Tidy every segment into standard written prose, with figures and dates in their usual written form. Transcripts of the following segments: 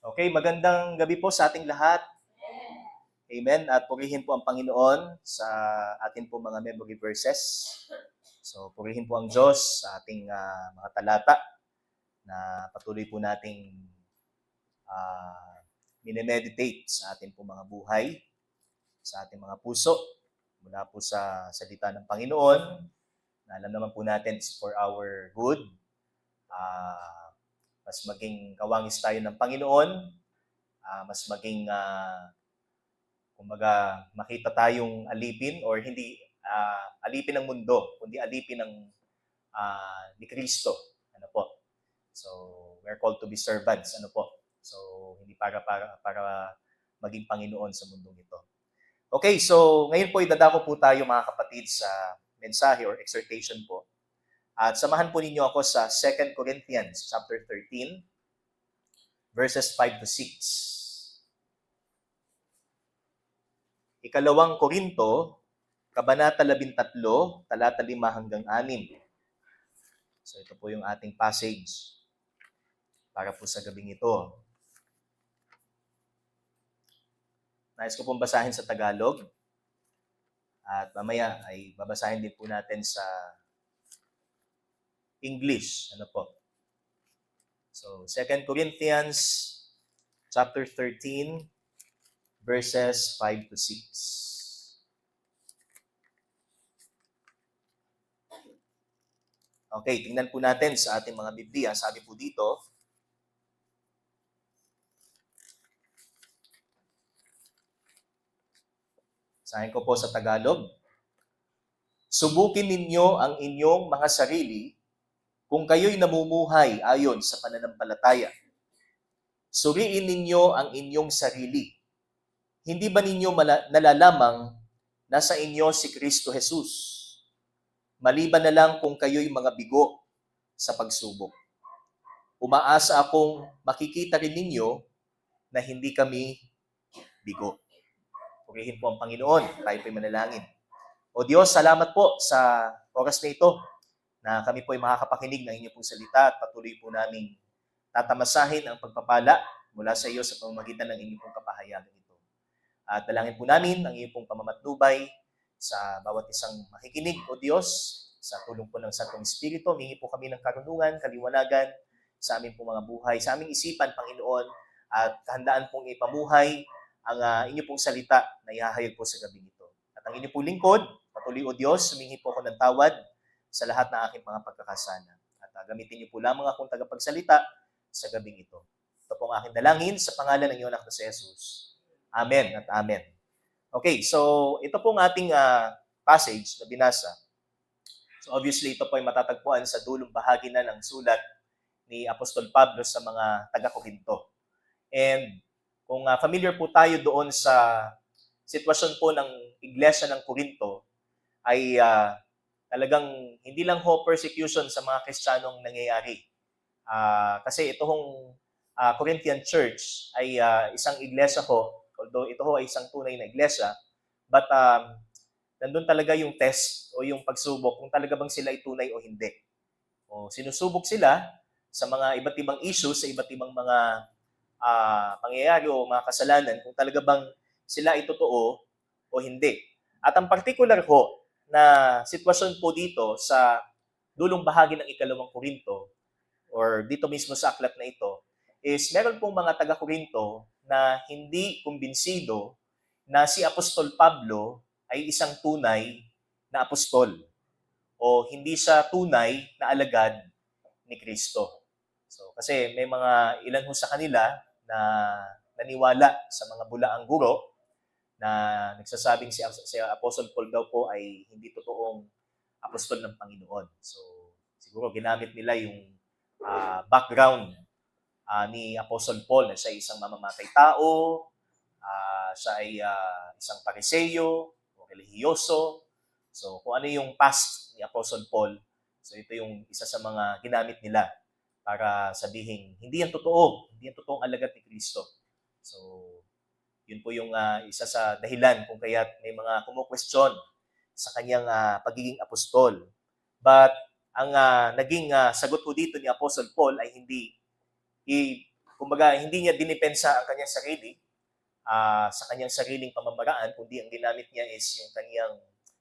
Okay, magandang gabi po sa ating lahat. Amen. At purihin po ang Panginoon sa ating po mga memory verses. So, purihin po ang Diyos sa ating mga talata na patuloy po nating uh, minemeditate sa ating po mga buhay, sa ating mga puso, mula po sa salita ng Panginoon, na alam naman po natin it's for our good. Mas maging kawangis tayo ng Panginoon, mas maging kumbaga makita tayong alipin or hindi alipin ng mundo, kundi alipin ng ni Kristo. Ano po? So, we're called to be servants. Ano po? So, hindi para maging Panginoon sa mundong ito. Okay, so ngayon po idadako po tayo mga kapatid sa mensahe or exhortation po. At samahan po ninyo ako sa 2 Corinthians chapter 13 verses 5 to 6. Ikalawang Korinto, Kabanata 13, talata 5 hanggang 6. So ito po yung ating passage para po sa gabing ito. Nais ko pong basahin sa Tagalog at mamaya ay babasahin din po natin sa English. Ano po? So 2 Corinthians chapter 13 verses 5 to 6. Okay, tingnan po natin sa ating mga Biblia. Sabi po dito, sabihin ko po sa Tagalog, subukin ninyo ang inyong mga sarili kung kayo'y namumuhay ayon sa pananampalataya. Suriin ninyo ang inyong sarili. Hindi ba ninyo nalalamang nasa inyo si Kristo Jesus? Maliban na lang kung kayo'y mga bigo sa pagsubok. Umaasa akong makikita rin ninyo na hindi kami bigo. Purihin po ang Panginoon. Tayo po'y manalangin. O Diyos, salamat po sa oras na ito na kami po'y makakapakinig ng inyong pong salita at patuloy po namin tatamasahin ang pagpapala mula sa iyo sa pamamagitan ng inyong pong kapahayagan ito. At dalangin po namin ang inyong pong pamamatnubay sa bawat isang makikinig, O Diyos, sa tulong po ng Santong Espiritu. Humingi po kami ng karunungan, kaliwanagan sa aming pong mga buhay, sa aming isipan, Panginoon, at kahandaan pong ipamuhay ang inyong pong salita na ihahayag po sa gabi ito. At ang inyong pong lingkod, patuloy, O Diyos, humingi po ako ng tawad sa lahat ng aking mga pagkakasala. At gamitin niyo po lamang akong tagapagsalita sa gabing ito. Ito po ang aking dalangin sa pangalan ng iyong anak na si Jesus. Amen at amen. Okay, so ito pong ating passage na binasa. So obviously, ito po ay matatagpuan sa dulong bahagi na ng sulat ni Apostol Pablo sa mga taga-Korinto. And kung familiar po tayo doon sa sitwasyon po ng iglesia ng Korinto, ay talagang hindi lang ho persecution sa mga Kristiyanong nangyayari. Kasi itong Corinthian Church ay isang iglesia ho, although ito ho ay isang tunay na iglesia, but nandun talaga yung test o yung pagsubok kung talaga bang sila ay tunay o hindi. O sinusubok sila sa mga iba't ibang issues, sa iba't ibang mga pangyayari o mga kasalanan, kung talaga bang sila ay totoo o hindi. At ang particular ho na sitwasyon po dito sa dulong bahagi ng ikalawang Korinto or dito mismo sa aklat na ito is meron pong mga taga-Korinto na hindi kumbinsido na si Apostol Pablo ay isang tunay na apostol o hindi siya tunay na alagad ni Kristo. So, kasi may mga ilan ho sa kanila na naniwala sa mga bulaang guro na nagsasabing si Apostle Paul daw po ay hindi totoong apostol ng Panginoon. So, siguro ginamit nila yung background ni Apostle Paul na siya ay isang mamamatay tao, siya ay isang pariseyo o relihiyoso. So, kung ano yung past ni Apostle Paul, so ito yung isa sa mga ginamit nila para sabihin, hindi yan totoo, hindi yan totoong alagad ni Kristo. So, yun po yung isa sa dahilan kung kaya't may mga kumu-question sa kanyang pagiging apostol. But ang naging sagot po dito ni Apostle Paul ay hindi kumbaga, hindi niya dinipensa ang kanyang sarili sa kanyang sariling pamamaraan, kundi ang ginamit niya is yung kanyang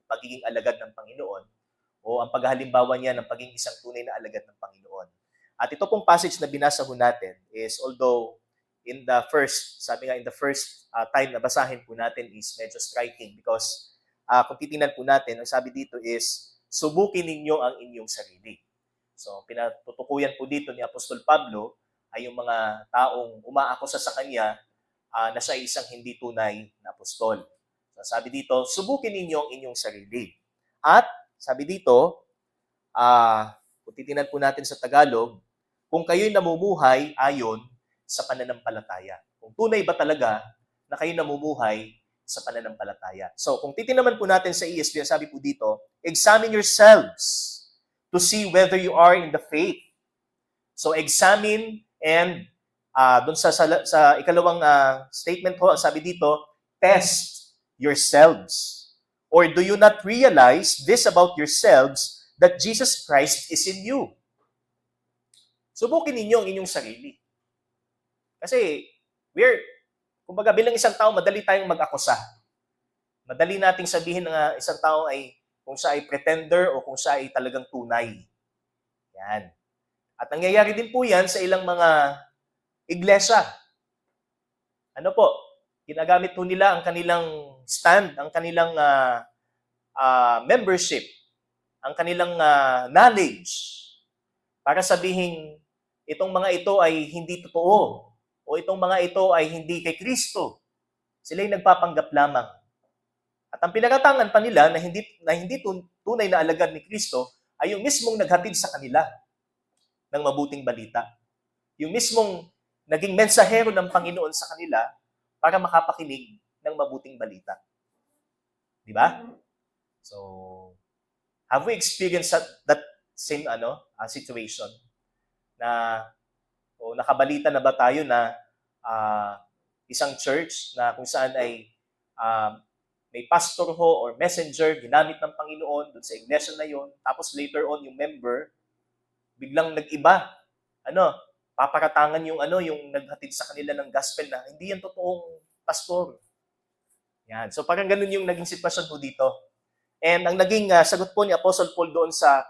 pagiging alagad ng Panginoon o ang paghalimbawa niya ng pagiging isang tunay na alagad ng Panginoon. At ito pong passage na binasa ho natin is, although in the first time na basahin po natin is medyo striking because kung titingnan po natin, ang sabi dito is, subukin ninyo ang inyong sarili. So, pinatutukuyan po dito ni Apostol Pablo ay yung mga taong umaakusa sa kanya na siya ay isang hindi tunay na apostol. So, sabi dito, subukin ninyo ang inyong sarili. At, sabi dito, kung titingnan po natin sa Tagalog, kung kayo'y namumuhay ayon sa pananampalataya. Kung tunay ba talaga na kayo namumuhay sa pananampalataya. So, kung titingnan po natin sa ESV, sabi po dito, examine yourselves to see whether you are in the faith. So, examine and doon sa ikalawang statement ho, sabi dito, test yourselves. Or do you not realize this about yourselves, that Jesus Christ is in you? Subukin ninyo ang inyong sarili. Kasi, kumbaga bilang isang tao, madali tayong mag-akusa. Madali nating sabihin na isang tao ay kung siya ay pretender o kung siya ay talagang tunay. Yan. At nangyayari din po yan sa ilang mga iglesia. Ano po? Ginagamit po nila ang kanilang stand, ang kanilang membership, ang kanilang knowledge para sabihin itong mga ito ay hindi totoo o itong mga ito ay hindi kay Kristo. Sila'y nagpapanggap lamang. At ang pinakatangan pa nila na hindi tunay na alagad ni Kristo ay yung mismong naghatid sa kanila ng mabuting balita. Yung mismong naging mensahero ng Panginoon sa kanila para makapakinig ng mabuting balita. Di ba? So, have we experienced that same situation? Na nakabalita na ba tayo na isang church na kung saan ay may pastor ho or messenger ginamit ng Panginoon doon sa iglesia na yon, tapos later on yung member biglang nag-iba. Paparatangan yung naghatid sa kanila ng gospel na hindi yan totoong pastor. Yan. So parang ganun yung naging sitwasyon po dito. And ang naging sagot po ni Apostle Paul doon sa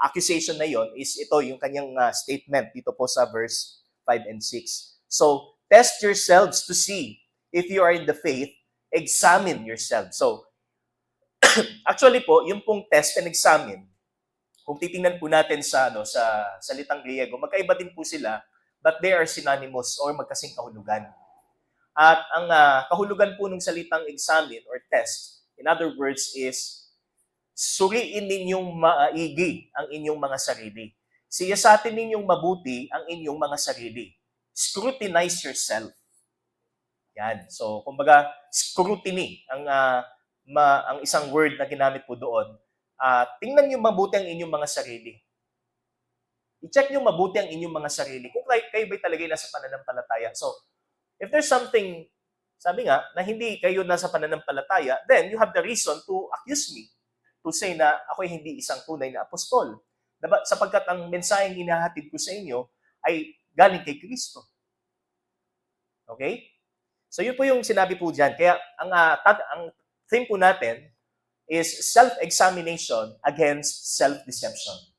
accusation na yon is ito yung kanyang statement dito po sa verse 5 and 6. So, test yourselves to see if you are in the faith, examine yourselves. So, actually po, yung pong test and examine, kung titingnan po natin sa salitang Griego, magkaiba din po sila, but they are synonymous or magkasing kahulugan. At ang kahulugan po ng salitang examine or test, in other words, is suriin ninyong maigi ang inyong mga sarili. Siyasatin ninyong mabuti ang inyong mga sarili. Scrutinize yourself. Yan. So, kumbaga, scrutiny ang isang word na ginamit po doon. Tingnan niyo mabuti ang inyong mga sarili. I-check niyo mabuti ang inyong mga sarili. Kung kayo ba'y talaga nasa pananampalataya. So, if there's something, sabi nga, na hindi kayo nasa pananampalataya, then you have the reason to accuse me. To say na ako ay hindi isang tunay na apostol. Sapagkat ang mensaheng hinahatid ko sa inyo ay galing kay Kristo. Okay? So yun po yung sinabi po dyan. Kaya ang theme po natin is self-examination against self-deception.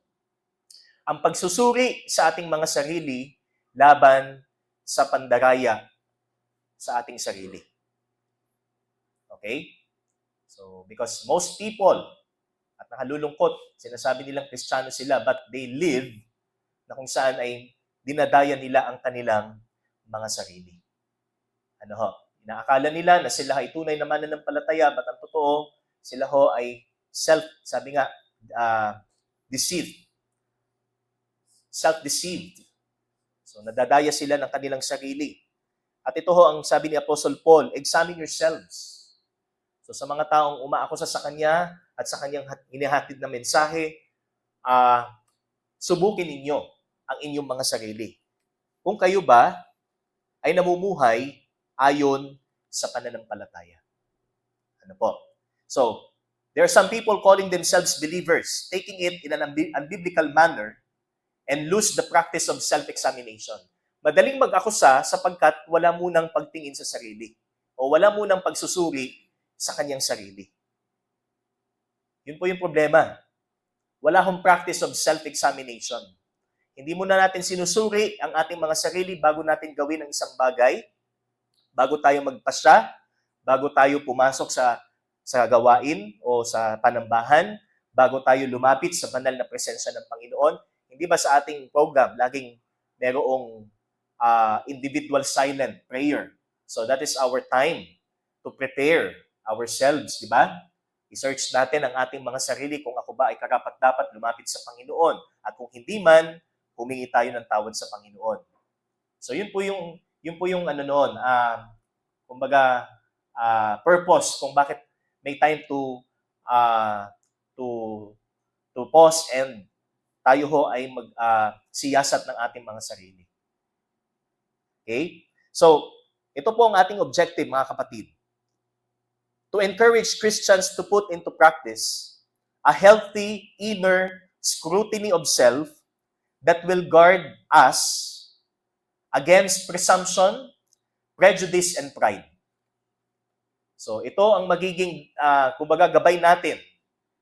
Ang pagsusuri sa ating mga sarili laban sa pandaraya sa ating sarili. Okay? So, because most people, at nakalulungkot, sinasabi nilang Kristiyano sila, but they live na kung saan ay dinadaya nila ang kanilang mga sarili. Inaakala nila na sila ay tunay na mananampalataya, but ang totoo, sila ho ay sabi nga, deceived. Self-deceived. So, nadadaya sila ng kanilang sarili. At ito ho ang sabi ni Apostle Paul, examine yourselves. So sa mga taong umaakusa sa kanya at sa kanyang inihatid na mensahe, subukin ninyo ang inyong mga sarili. Kung kayo ba ay namumuhay ayon sa pananampalataya. Ano po? So, there are some people calling themselves believers, taking it in an unbiblical manner and lose the practice of self-examination. Madaling mag-akusa sapagkat wala munang pagtingin sa sarili o wala munang pagsusuri sa kanyang sarili. Yun po yung problema. Wala akong practice of self-examination. Hindi muna natin sinusuri ang ating mga sarili bago natin gawin ang isang bagay, bago tayo magpasya, bago tayo pumasok sa gawain o sa panambahan, bago tayo lumapit sa banal na presensya ng Panginoon. Hindi ba sa ating program, laging merong individual silent prayer. So that is our time to prepare ourselves, di ba? I-search natin ang ating mga sarili kung ako ba ay karapat-dapat lumapit sa Panginoon. At kung hindi man, humingi tayo ng tawad sa Panginoon. So yun po yung ano noon, kumbaga purpose kung bakit may time to pause and tayo ho ay siyasat ng ating mga sarili. Okay? So, ito po ang ating objective, mga kapatid. To encourage Christians to put into practice a healthy inner scrutiny of self that will guard us against presumption, prejudice, and pride. So, ito ang magiging, kumbaga, gabay natin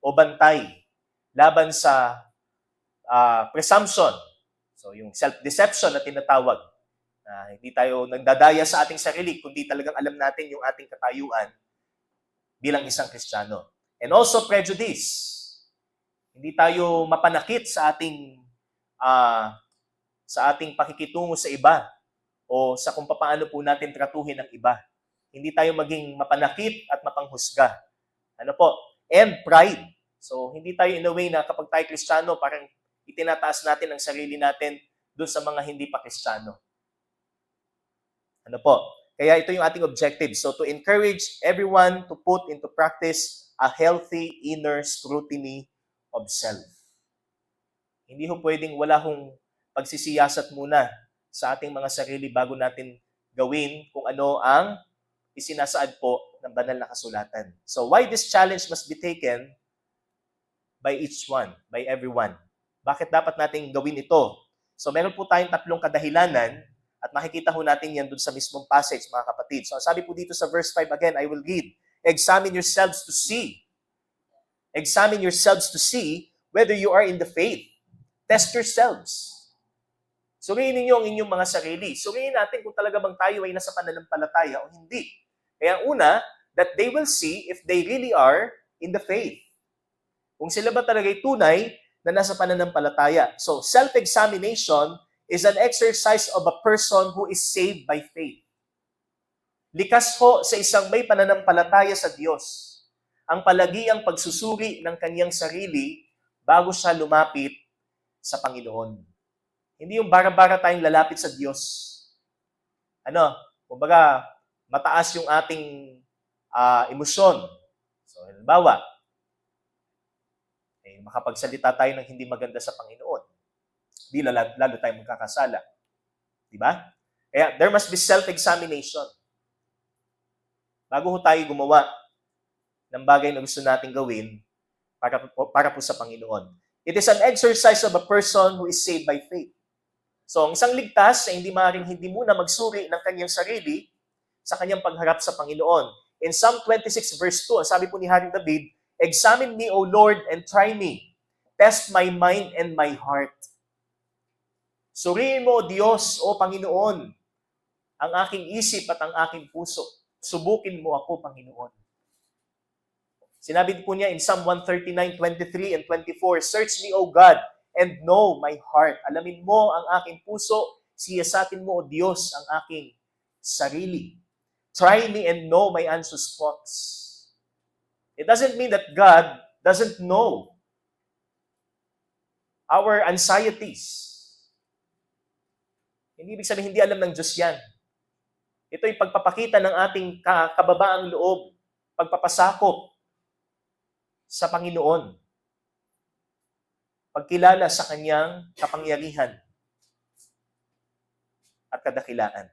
o bantay laban sa presumption. So, yung self-deception na tinatawag. Hindi tayo nagdadaya sa ating sarili, kundi talagang alam natin yung ating katayuan bilang isang Kristiyano. And also prejudice. Hindi tayo mapanakit sa ating pakikitungo sa iba o sa kung paano po natin tratuhin ang iba. Hindi tayo maging mapanakit at mapanghusga. Ano po? And pride. So, hindi tayo in a way na kapag tayo Kristiyano, parang itinataas natin ang sarili natin doon sa mga hindi pa Kristiyano. Ano po? Kaya ito yung ating objective. So, to encourage everyone to put into practice a healthy inner scrutiny of self. Hindi ho pwedeng wala hong pagsisiyasat muna sa ating mga sarili bago natin gawin kung ano ang isinasaad po ng banal na kasulatan. So, why this challenge must be taken by each one, by everyone? Bakit dapat natin gawin ito? So, meron po tayong 3 kadahilanan at makikita ho natin yan dun sa mismong passage, mga kapatid. So, sabi po dito sa verse 5 again, I will read, Examine yourselves to see. Examine yourselves to see whether you are in the faith. Test yourselves. Suriin ninyo ang inyong mga sarili. Suriin natin kung talaga bang tayo ay nasa pananampalataya o hindi. Kaya una, that they will see if they really are in the faith. Kung sila ba talaga ay tunay na nasa pananampalataya. So, self-examination is an exercise of a person who is saved by faith. Likas ho sa isang may pananampalataya sa Diyos ang palagiang pagsusuri ng kanyang sarili bago siya lumapit sa Panginoon. Hindi yung bara-bara tayong lalapit sa Diyos. Kumbaga, mataas yung ating emosyon. So, halimbawa, makapagsalita tayo ng hindi maganda sa Panginoon. Di lalo tayo magkakasala. Diba? Kaya there must be self-examination. Bago ho tayo gumawa ng bagay na gusto nating gawin para po sa Panginoon. It is an exercise of a person who is saved by faith. So, ang isang ligtas ay hindi muna magsuri ng kanyang sarili sa kanyang pagharap sa Panginoon. In Psalm 26 verse 2, sabi po ni Haring David, Examine me, O Lord, and try me. Test my mind and my heart. Suriin mo, Diyos, O Panginoon, ang aking isip at ang aking puso. Subukin mo ako, Panginoon. Sinabi po niya in Psalm 139:23 and 24, Search me, O God, and know my heart. Alamin mo ang aking puso, siyasatin mo, O Diyos, ang aking sarili. Try me and know my anxious thoughts. It doesn't mean that God doesn't know our anxieties. Hindi ibig sabihin, hindi alam ng Diyos yan. Ito ay pagpapakita ng ating kababaang loob, pagpapasakop sa Panginoon, pagkilala sa kanyang kapangyarihan at kadakilaan.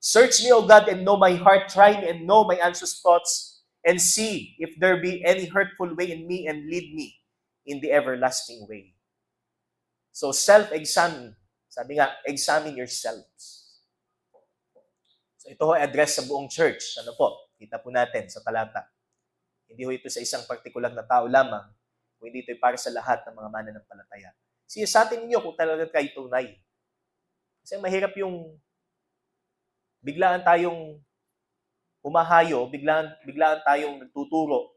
Search me, O God, and know my heart. Try me and know my anxious thoughts, and see if there be any hurtful way in me, and lead me in the everlasting way. So self-examine Sabi nga, examine yourselves. So ito ho ay address sa buong church. Ano po? Kita po natin sa talata. Hindi ho ito sa isang partikular na tao lamang, kundi ito ay para sa lahat ng mga mananampalataya. Siyasatin ninyo kung talaga kayo tunay. Kasi mahirap yung biglaan tayong humahayo, biglaan tayong nagtuturo,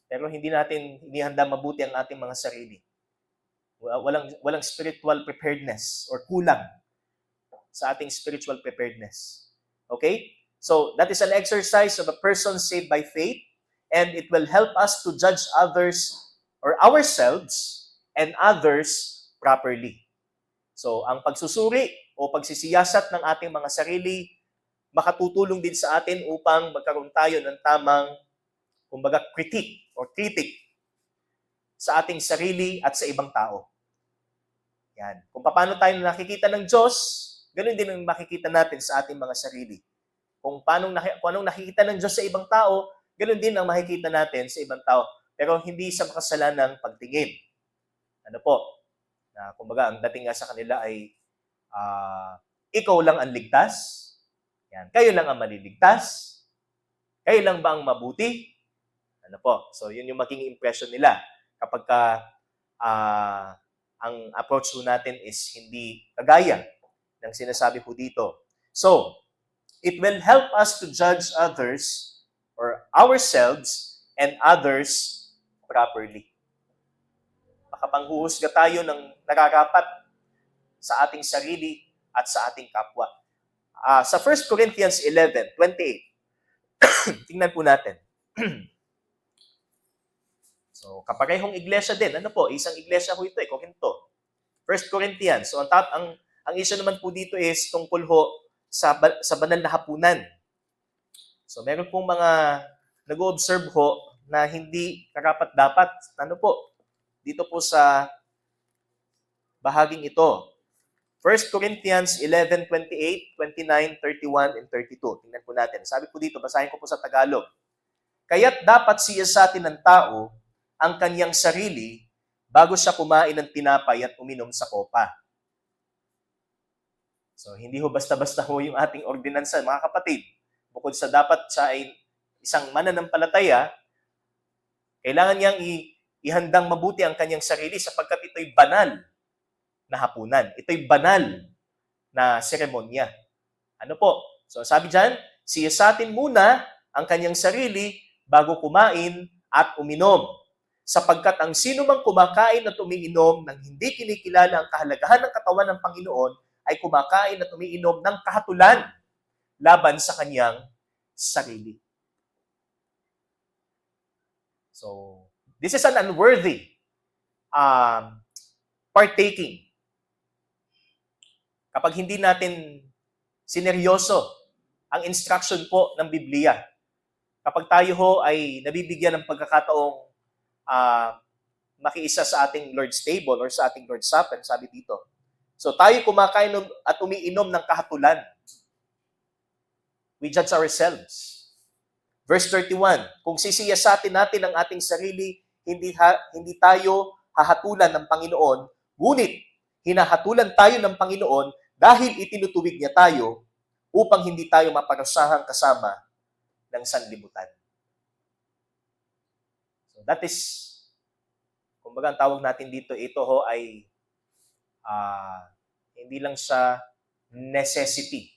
pero hindi natin inihanda mabuti ang ating mga sarili. Walang spiritual preparedness or kulang sa ating spiritual preparedness. Okay? So, that is an exercise of a person saved by faith, and it will help us to judge others or ourselves and others properly. So, ang pagsusuri o pagsisiyasat ng ating mga sarili, makatutulong din sa atin upang magkaroon tayo ng tamang, kumbaga, critique sa ating sarili at sa ibang tao. Yan. Kung paano tayo nakikita ng Diyos, ganoon din ang makikita natin sa ating mga sarili. Kung anong nakikita ng Diyos sa ibang tao, ganoon din ang makikita natin sa ibang tao. Pero hindi sa makasalanang pagtingin. Ano po? Kumbaga, ang dating nga sa kanila ay ikaw lang ang ligtas. Yan. Kayo lang ang maliligtas. Kayo lang ba ang mabuti? Ano po? So, yun yung maging impression nila kapag ang approach po natin is hindi kagaya ng sinasabi po dito. So, it will help us to judge others or ourselves and others properly. Makapanghuhusga tayo ng nararapat sa ating sarili at sa ating kapwa. Sa 1 Corinthians 11:28, tingnan po natin. So, kaparehong iglesia din. Ano po? Isang iglesia po ito, Corinto. 1 Corinthians. So, ang issue naman po dito is tungkol ho sa banal na hapunan. So, meron pong mga nag-o-observe ho na hindi karapat-dapat. Ano po? Dito po sa bahaging ito. 1 Corinthians 11:28, 29, 31, and 32. Tingnan po natin. Sabi po dito, basahin ko po sa Tagalog. Kaya't dapat siyasatin ng tao ang kanyang sarili bago siya kumain ng tinapay at uminom sa kopa. So, hindi ho basta-basta ho yung ating ordinansa, mga kapatid. Bukod sa dapat siya ay isang mananampalataya, kailangan niyang ihandang mabuti ang kanyang sarili sapagkat ito'y banal na hapunan. Ito'y banal na seremonya. Ano po? So, sabi dyan, siyasatin muna ang kanyang sarili bago kumain at uminom. Sapagkat ang sino mang kumakain at umiinom nang hindi kinikilala ang kahalagahan ng katawan ng Panginoon ay kumakain at umiinom ng kahatulan laban sa kanyang sarili. So, this is an unworthy partaking. Kapag hindi natin sineryoso ang instruction po ng Biblia, kapag tayo ho ay nabibigyan ng pagkakataong makiisa sa ating Lord's table or sa ating Lord's Supper, sabi dito. So tayo kumakain at umiinom ng kahatulan. We judge ourselves. Verse 31, kung sisiyasatin natin ang ating sarili, hindi tayo hahatulan ng Panginoon, ngunit hinahatulan tayo ng Panginoon dahil itinutuwid niya tayo upang hindi tayo maparusahang kasama ng sanlibutan. So that is, kumbaga ang tawag natin dito, ito ho ay hindi lang sa necessity.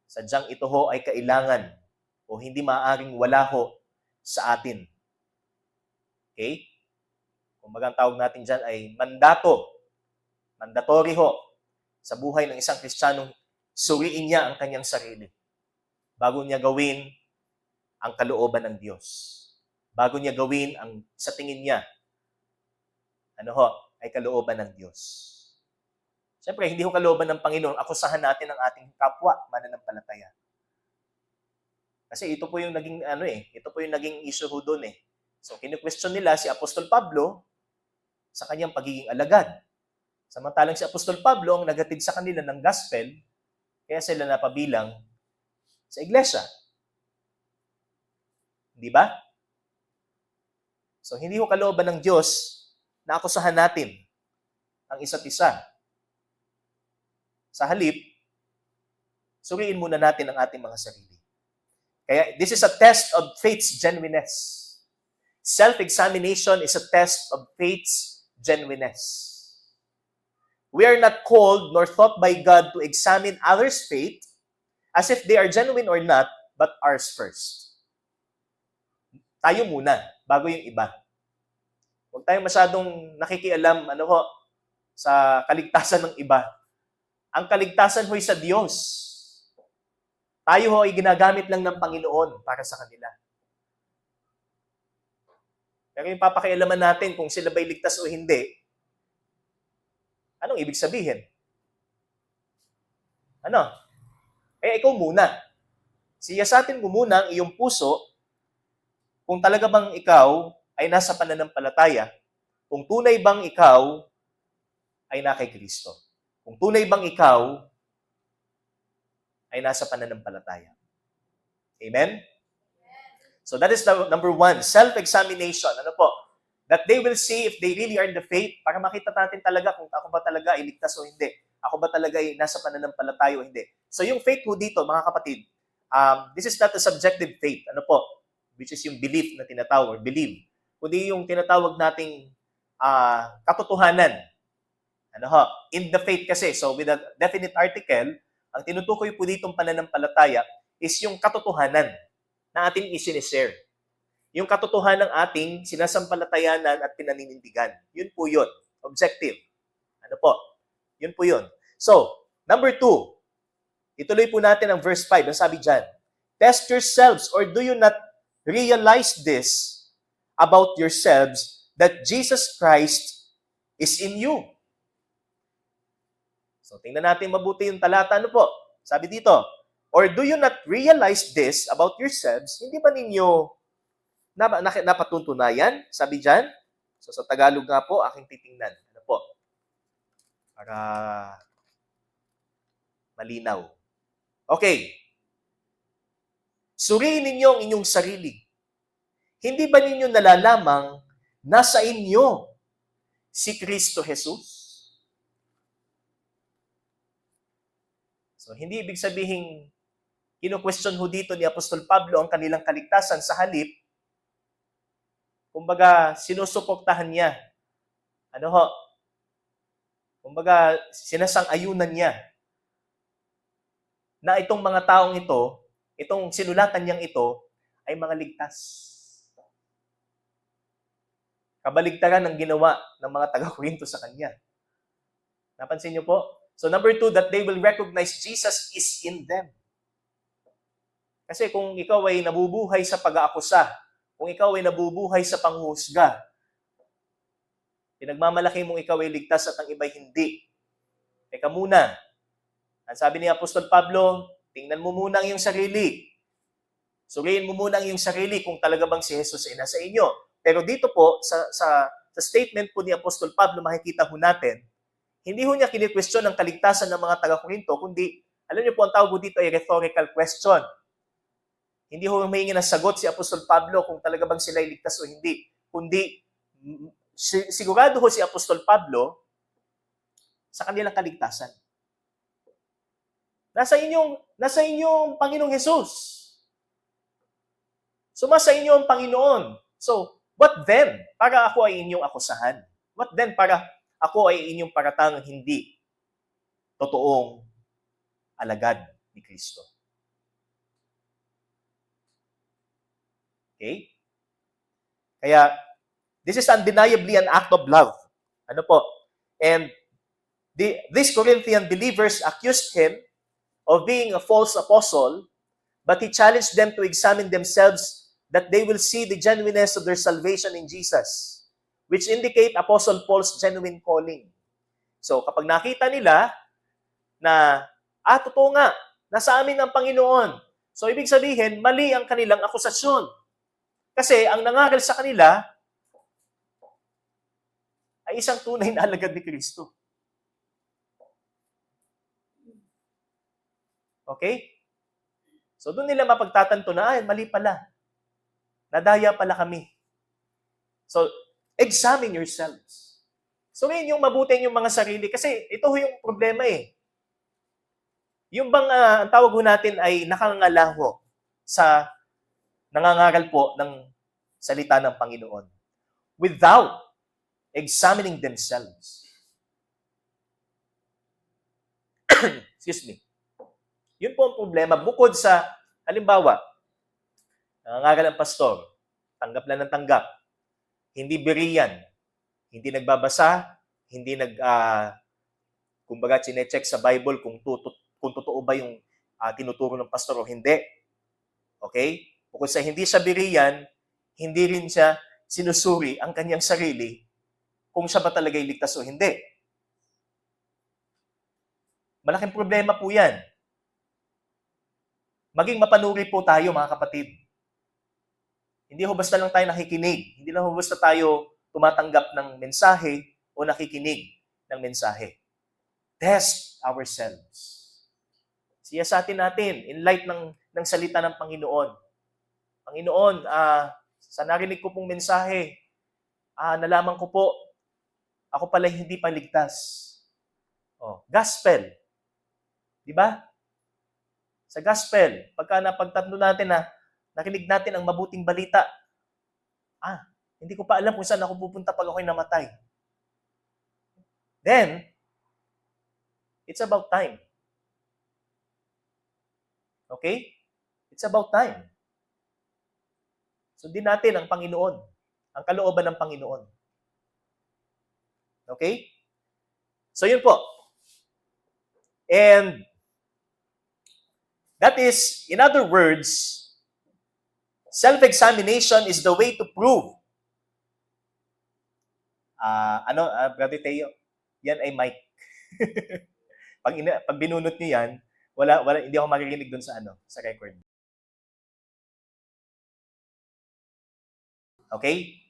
Sadyang ito ho ay kailangan o hindi maaaring wala ho sa atin. Okay? Kumbaga ang tawag natin dyan ay mandato. Mandatory ho sa buhay ng isang Kristiyanong suriin niya ang kanyang sarili bago niya gawin ang kalooban ng Diyos. Bago niya gawin ang sa tingin niya ay kalooban ng Diyos. Siyempre, hindi ho kalooban ng Panginoon, akusahan natin ang ating kapwa, mananampalataya. Kasi ito po yung naging, ito po yung naging issue ho doon eh. So, kinu-question nila si Apostol Pablo sa kanyang pagiging alagad. Samantalang si Apostol Pablo ang nagatid sa kanila ng gospel, kaya sila napabilang sa iglesia. Di ba? So, hindi ho kalooban ng Diyos na akusahan natin ang isa't isa. Sa halip, suriin muna natin ang ating mga sarili. Kaya this is a test of faith's genuineness. Self-examination is a test of faith's genuineness. We are not called nor taught by God to examine others' faith as if they are genuine or not, but ours first. Tayo muna, bago yung iba. Huwag tayong masyadong nakikialam sa kaligtasan ng iba. Ang kaligtasan ho'y sa Diyos. Tayo ho ay ginagamit lang ng Panginoon para sa kanila. Pero yung papakialaman natin kung sila ba'y ligtas o hindi, anong ibig sabihin? Ikaw muna. Siyasatin mo muna ang iyong puso kung talaga bang ikaw ay nasa pananampalataya, kung tunay bang ikaw ay na kay Kristo. Kung tunay bang ikaw ay nasa pananampalataya. Amen? So that is the number one, self-examination. That they will see if they really are in the faith para makita natin talaga kung ako ba talaga ay ligtas o hindi. Ako ba talaga ay nasa pananampalataya o hindi. So yung faith ho dito, mga kapatid, this is not a subjective faith. Which is yung belief na tinatawag, or believe. Kundi yung tinatawag nating katotohanan. In the faith kasi. So with a definite article, ang tinutukoy po ditong pananampalataya is yung katotohanan na ating isinishare. Yung katotohanan ng ating sinasampalatayanan at pinaninindigan. Yun po yun. Objective. Yun po yun. So, number 2. Ituloy po natin ang verse 5. Ang sabi dyan, test yourselves, or do you not realize this about yourselves, that Jesus Christ is in you? So, tingnan natin mabuti yung talata. Sabi dito, or do you not realize this about yourselves? Hindi ba ninyo napatuntunayan? Sabi dyan. So, sa Tagalog nga po, aking titingnan. Para malinaw. Okay. Suriin ninyo ang inyong sarili. Hindi ba ninyo nalalamang nasa inyo si Kristo Jesus? So, hindi ibig sabihin, kino-question ho dito ni Apostol Pablo ang kanilang kaligtasan. Sa halip, kumbaga, sinusuportahan niya. Kumbaga, sinasang-ayunan niya na itong mga taong ito, itong sinulatan niyang ito, ay mga ligtas. Kabaligtaran ng ginawa ng mga taga-Korinto sa kanya. Napansin niyo po? So number 2, that they will recognize Jesus is in them. Kasi kung ikaw ay nabubuhay sa pag-aakusa, kung ikaw ay nabubuhay sa panghuhusga, pinagmamalaki mong ikaw ay ligtas at ang iba'y hindi. Teka muna. Ang sabi ni Apostol Pablo, tingnan mo muna ang iyong sarili. Suriin mo muna ang iyong sarili kung talaga bang si Jesus ay nasa inyo. Pero dito po, sa statement po ni Apostol Pablo, makikita ho natin, hindi ho niya kini-question ang kaligtasan ng mga taga-Korinto, kundi, alam niyo po, ang tawag dito ay rhetorical question. Hindi ho humingi ng sagot si Apostol Pablo kung talaga bang sila ay ligtas o hindi. Kundi, sigurado ho si Apostol Pablo sa kanilang kaligtasan. Nasa inyong Panginoong Jesus. Sumasa inyo ang Panginoon. So, what then? Para ako ay inyong akusahan. What then? Para ako ay inyong paratangang hindi totoong alagad ni Kristo. Okay? Kaya, this is undeniably an act of love. And these Corinthian believers accused him of being a false apostle, but he challenged them to examine themselves that they will see the genuineness of their salvation in Jesus, which indicate Apostle Paul's genuine calling. So, kapag nakita nila na, totoo nga, nasa amin ang Panginoon. So, ibig sabihin, mali ang kanilang akusasyon. Kasi, ang nangaral sa kanila ay isang tunay na alagad ni Kristo. Okay? So, doon nila mapagtatanto na, mali pala. Nadaya pala kami. So, examine yourselves. Suriin yung mabuti yung mga sarili kasi ito yung problema eh. Yung bang ang tawag ho natin ay nakangalaho sa nangangaral po ng salita ng Panginoon without examining themselves. Excuse me. Yun po ang problema. Bukod sa, halimbawa, nangangaral ang pastor, tanggap lang ng tanggap, hindi biriyan, hindi nagbabasa, hindi kumbaga, chinecheck sa Bible kung totoo ba yung tinuturo ng pastor o hindi. Okay? Bukod sa hindi siya biriyan, hindi rin siya sinusuri ang kanyang sarili kung siya ba talaga ligtas o hindi. Malaking problema po yan. Maging mapanuri po tayo, mga kapatid. Hindi ho basta lang tayo nakikinig. Hindi lang ho basta tayo tumatanggap ng mensahe o nakikinig ng mensahe. Test ourselves. Siyasatin natin in light ng salita ng Panginoon. Panginoon, sa narinig ko pong mensahe, nalaman ko po, ako pala hindi paligtas. Gospel. Di ba? Sa gospel, pagka napagtatlo natin na nakinig natin ang mabuting balita, hindi ko pa alam kung saan ako pupunta pag ako'y namatay. Then, it's about time. Okay? It's about time. Sundin natin ang Panginoon, ang kalooban ng Panginoon. Okay? So, yun po. And, that is, in other words, self-examination is the way to prove. Brother Teo? Yan ay mic. pag binunot niyo yan, wala, hindi ako maririnig dun sa record. Okay?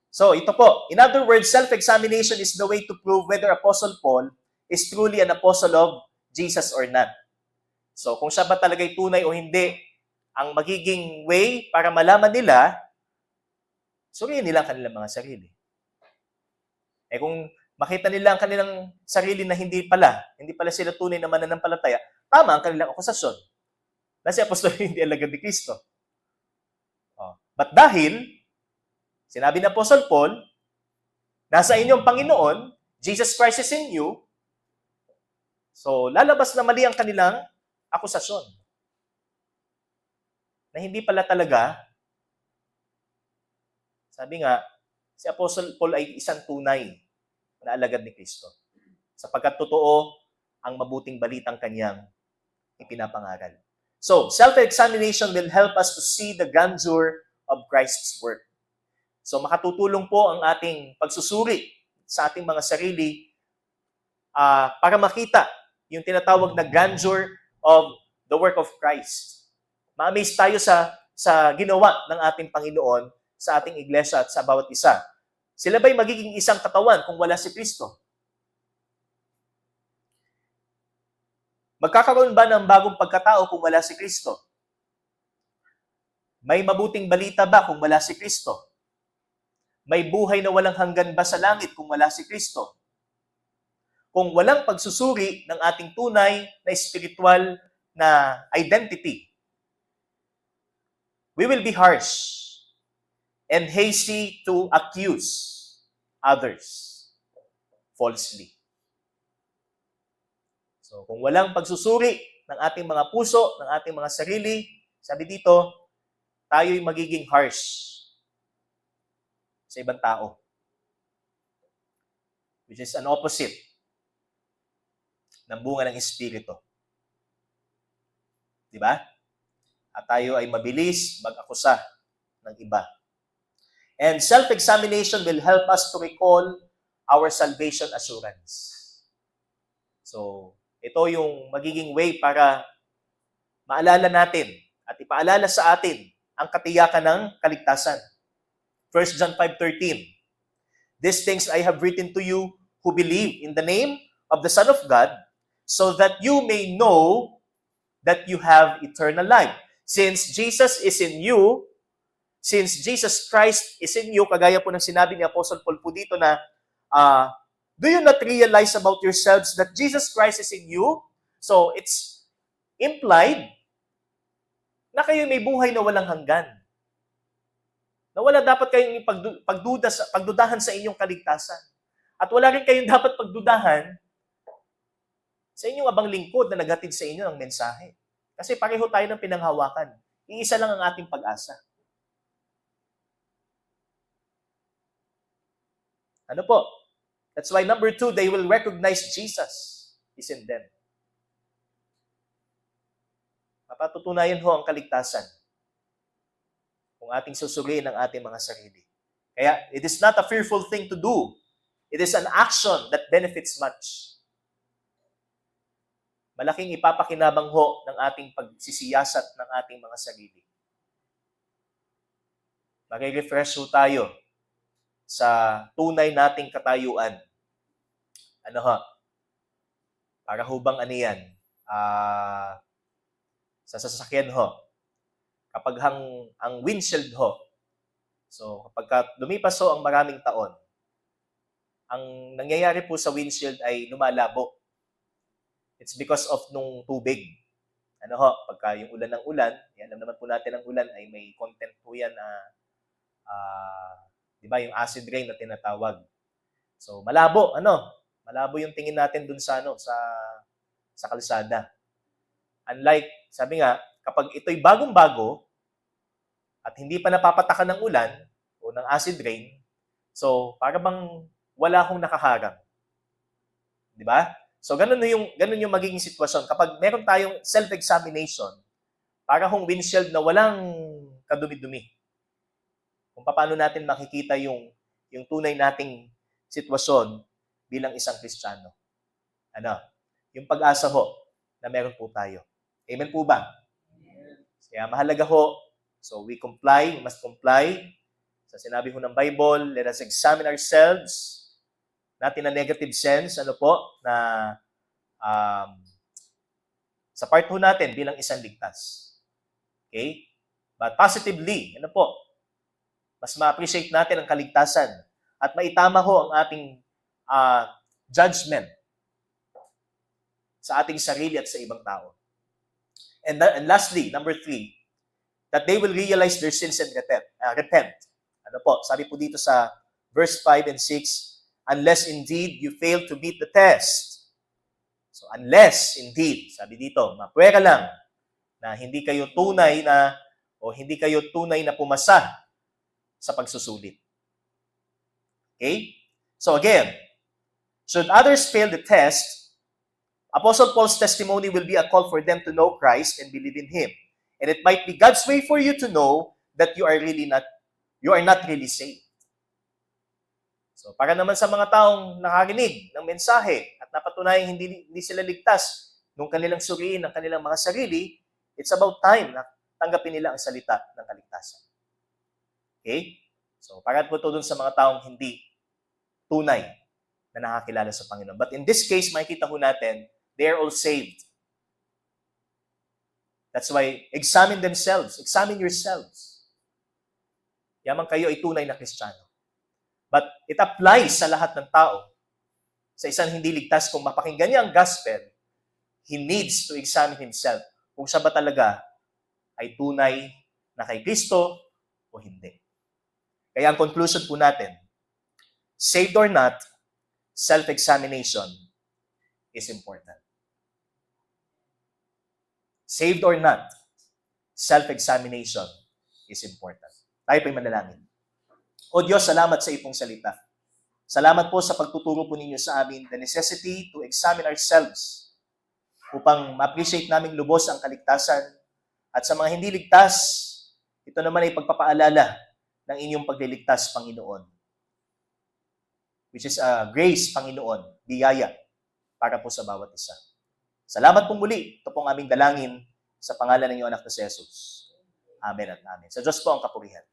So, ito po. In other words, self-examination is the way to prove whether Apostle Paul is truly an apostle of Jesus or not. So, kung siya ba talaga'y tunay o hindi, ang magiging way para malaman nila, suriin nila ang kanilang mga sarili. Kung makita nila ang kanilang sarili na hindi pala sila tunay na mananampalataya, tama ang kanilang akusasyon. Na si Apostol hindi alagad ni Kristo. But dahil, sinabi ni Apostle Paul, nasa inyong Panginoon, Jesus Christ is in you, so lalabas na mali ang kanilang akusasyon. Na hindi pala talaga, sabi nga, si Apostle Paul ay isang tunay na alagad ni Kristo. Sapagkat totoo ang mabuting balitang kanyang ipinapangaral. So, self-examination will help us to see the grandeur of Christ's work. So, makatutulong po ang ating pagsusuri sa ating mga sarili para makita yung tinatawag na grandeur of the work of Christ. Ma-amaze tayo sa ginawa ng ating Panginoon sa ating iglesia at sa bawat isa. Sila ba'y magiging isang katawan kung wala si Kristo? Magkakaroon ba ng bagong pagkatao kung wala si Kristo? May mabuting balita ba kung wala si Kristo? May buhay na walang hanggan ba sa langit kung wala si Kristo? Kung walang pagsusuri ng ating tunay na spiritual na identity, we will be harsh and hasty to accuse others falsely. So, kung walang pagsusuri ng ating mga puso, ng ating mga sarili, sabi dito, tayo'y magiging harsh sa ibang tao. Which is an opposite ng bunga ng Espiritu. Diba? At tayo ay mabilis mag-akusa ng iba. And self-examination will help us to recall our salvation assurance. So, ito yung magiging way para maalala natin at ipaalala sa atin ang katiyakan ng kaligtasan. 1 John 5:13. These things I have written to you who believe in the name of the Son of God, so that you may know that you have eternal life. Since Jesus is in you, since Jesus Christ is in you, kagaya po ng sinabi ni Apostle Paul po dito na Do you not realize about yourselves that Jesus Christ is in you? So, it's implied na kayo may buhay na walang hanggan. Na wala dapat kayong pagdudahan sa inyong kaligtasan. At wala rin kayong dapat pagdudahan sa inyong abang lingkod na naghatid sa inyo ng mensahe. Kasi pareho tayo ng pinanghawakan. Iisa lang ang ating pag-asa. Ano po? That's why number 2, they will recognize Jesus is in them. Mapatutunayan ho ang kaligtasan kung ating susuriin ang ating mga sarili. Kaya, it is not a fearful thing to do. It is an action that benefits much. Malaking ipapakinabang ho ng ating pagsisiyasat ng ating mga sarili. Mag-refresh ho tayo sa tunay nating katayuan. Ano ho? Para ho bang ano yan? Sa sasakyan ho. Kapag ang windshield ho. So, kapag lumipas ho ang maraming taon, ang nangyayari po sa windshield ay lumalabo. It's because of nung tubig. Ano ho? Pagka yung ulan ng ulan, alam naman po natin ang ulan ay may content po yan na di ba, yung acid rain na tinatawag. So, malabo, malabo yung tingin natin dun sa sa kalsada. Unlike, sabi nga, kapag ito'y bagong-bago at hindi pa napapatakan ng ulan o ng acid rain, so, para bang wala akong nakaharang. Di ba? So, ganun yung magiging sitwasyon. Kapag meron tayong self-examination, para hong windshield na walang kadumi-dumi. Kung paano natin makikita yung tunay nating sitwasyon bilang isang Kristiyano. Yung pag-asa ho na meron po tayo. Amen po ba? Kaya mahalaga ho. So we must comply. Sa sinabi ho ng Bible, let us examine ourselves. Not in a negative sense, na sa part ho natin bilang isang ligtas. Okay? But positively, mas ma-appreciate natin ang kaligtasan at maitama ho ang ating judgment sa ating sarili at sa ibang tao. And lastly, number 3, that they will realize their sins and repent. Sabi po dito sa verse 5 and 6, unless indeed you fail to meet the test. So unless indeed, sabi dito, mapwera lang na hindi kayo tunay na pumasa sa pagsusulit. Okay? So again, should others fail the test, Apostle Paul's testimony will be a call for them to know Christ and believe in Him. And it might be God's way for you to know that you are not really saved. So para naman sa mga taong nakarinig ng mensahe at napatunayang hindi sila ligtas nung kanilang suriin ng kanilang mga sarili, it's about time na tanggapin nila ang salita ng kaligtasan. Okay? So, para po ito dun sa mga taong hindi tunay na nakakilala sa Panginoon. But in this case, makikita ho natin, they are all saved. That's why, examine yourselves. Yaman kayo ay tunay na Kristiyano. But it applies sa lahat ng tao. Sa isang hindi ligtas, kung mapakinggan niya ang gospel, he needs to examine himself kung siya ba talaga ay tunay na kay Kristo o hindi. Kaya ang conclusion po natin, saved or not, self-examination is important. Saved or not, self-examination is important. Tayo po'y manalangin. O Diyos, salamat sa iyong salita. Salamat po sa pagtuturo po ninyo sa amin the necessity to examine ourselves upang ma-appreciate naming lubos ang kaligtasan. At sa mga hindi ligtas, ito naman ay pagpapaalala ng inyong pagliligtas, Panginoon. Which is grace, Panginoon, biyaya para po sa bawat isa. Salamat po muli. Ito pong aming dalangin sa pangalan ng iyong anak na si Jesus. Amen at amen. Sa Diyos po ang kapurihan.